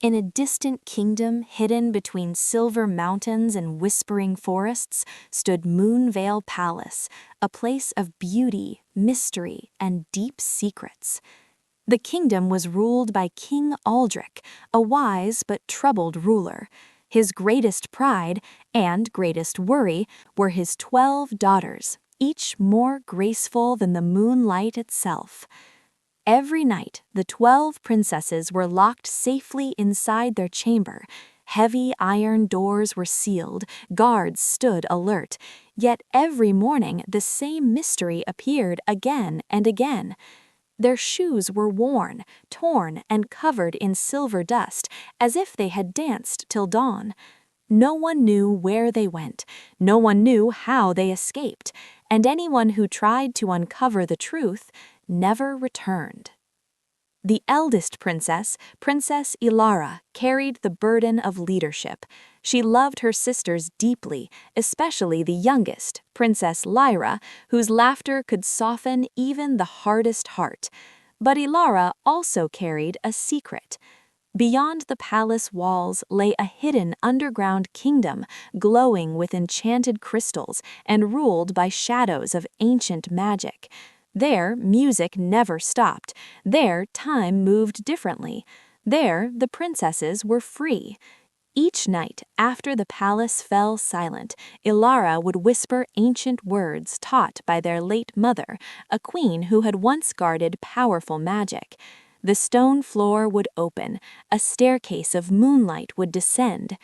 In a distant kingdom hidden between silver mountains and whispering forests stood Moonvale Palace, a place of beauty, mystery, and deep secrets. The kingdom was ruled by King Aldrich, a wise but troubled ruler. His greatest pride and greatest worry were his 12 daughters, each more graceful than the moonlight itself. Every night, the 12 princesses were locked safely inside their chamber. Heavy iron doors were sealed, guards stood alert. Yet every morning the same mystery appeared again and again. Their shoes were worn, torn, and covered in silver dust, as if they had danced till dawn. No one knew where they went, no one knew how they escaped, and anyone who tried to uncover the truth never returned. The eldest princess, Princess Ilara, carried the burden of leadership. She loved her sisters deeply, especially the youngest, Princess Lyra, whose laughter could soften even the hardest heart. But Ilara also carried a secret. Beyond the palace walls lay a hidden underground kingdom, glowing with enchanted crystals and ruled by shadows of ancient magic. There, music never stopped. There, time moved differently. There, the princesses were free. Each night, after the palace fell silent, Ilara would whisper ancient words taught by their late mother, a queen who had once guarded powerful magic. The stone floor would open, a staircase of moonlight would descend,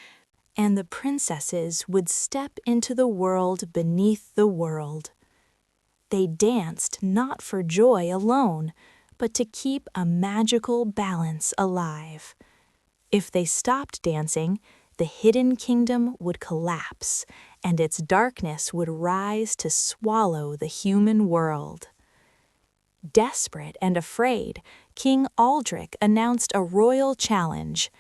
and the princesses would step into the world beneath the world. They danced not for joy alone, but to keep a magical balance alive. If they stopped dancing, the hidden kingdom would collapse, and its darkness would rise to swallow the human world. Desperate and afraid, King Aldrich announced a royal challenge.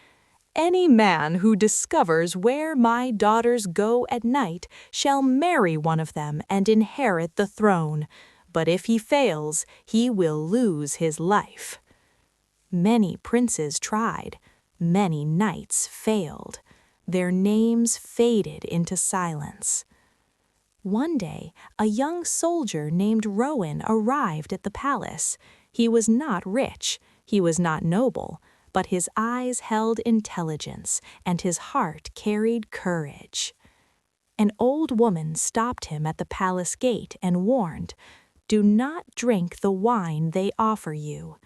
"Any man who discovers where my daughters go at night shall marry one of them and inherit the throne, but if he fails, he will lose his life." Many princes tried, many knights failed. Their names faded into silence. One day, a young soldier named Rowan arrived at the palace. He was not rich, he was not noble, but his eyes held intelligence, and his heart carried courage. An old woman stopped him at the palace gate and warned, "Do not drink the wine they offer you."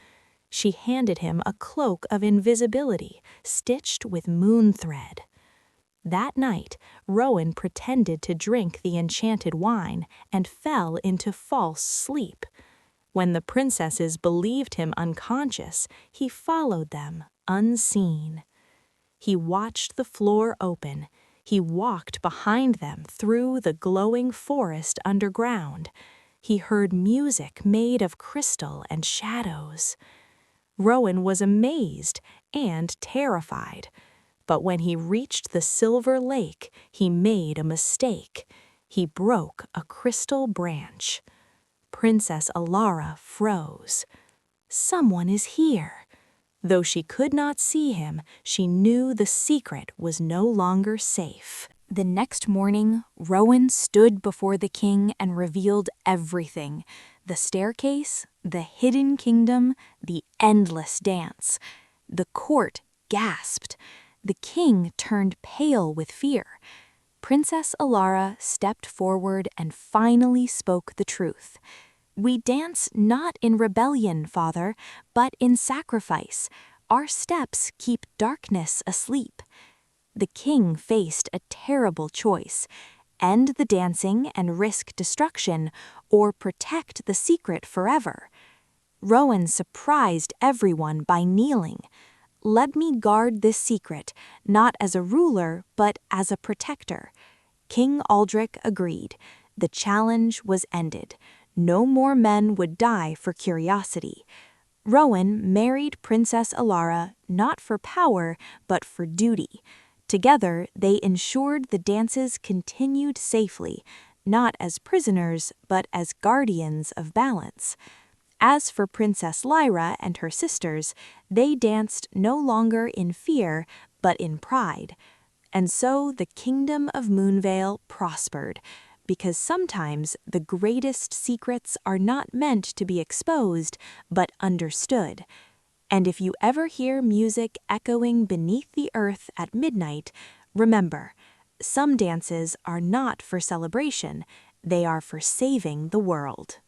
She handed him a cloak of invisibility, stitched with moon thread. That night, Rowan pretended to drink the enchanted wine and fell into false sleep. When the princesses believed him unconscious, he followed them, unseen. He watched the floor open. He walked behind them through the glowing forest underground. He heard music made of crystal and shadows. Rowan was amazed and terrified. But when he reached the silver lake, he made a mistake. He broke a crystal branch. Princess Ilara froze. Someone is here. Though she could not see him, she knew the secret was no longer safe. The next morning, Rowan stood before the king and revealed everything: the staircase, the hidden kingdom, the endless dance. The court gasped. The king turned pale with fear. Princess Ilara stepped forward and finally spoke the truth. "We dance not in rebellion, father, but in sacrifice. Our steps keep darkness asleep." The king faced a terrible choice: end the dancing and risk destruction, or protect the secret forever. Rowan surprised everyone by kneeling. "Let me guard this secret, not as a ruler, but as a protector." King Aldrich agreed. The challenge was ended. No more men would die for curiosity. Rowan married Princess Ilara not for power, but for duty. Together, they ensured the dances continued safely, not as prisoners, but as guardians of balance. As for Princess Lyra and her sisters, they danced no longer in fear, but in pride. And so the kingdom of Moonvale prospered, because sometimes the greatest secrets are not meant to be exposed, but understood. And if you ever hear music echoing beneath the earth at midnight, remember, some dances are not for celebration, they are for saving the world.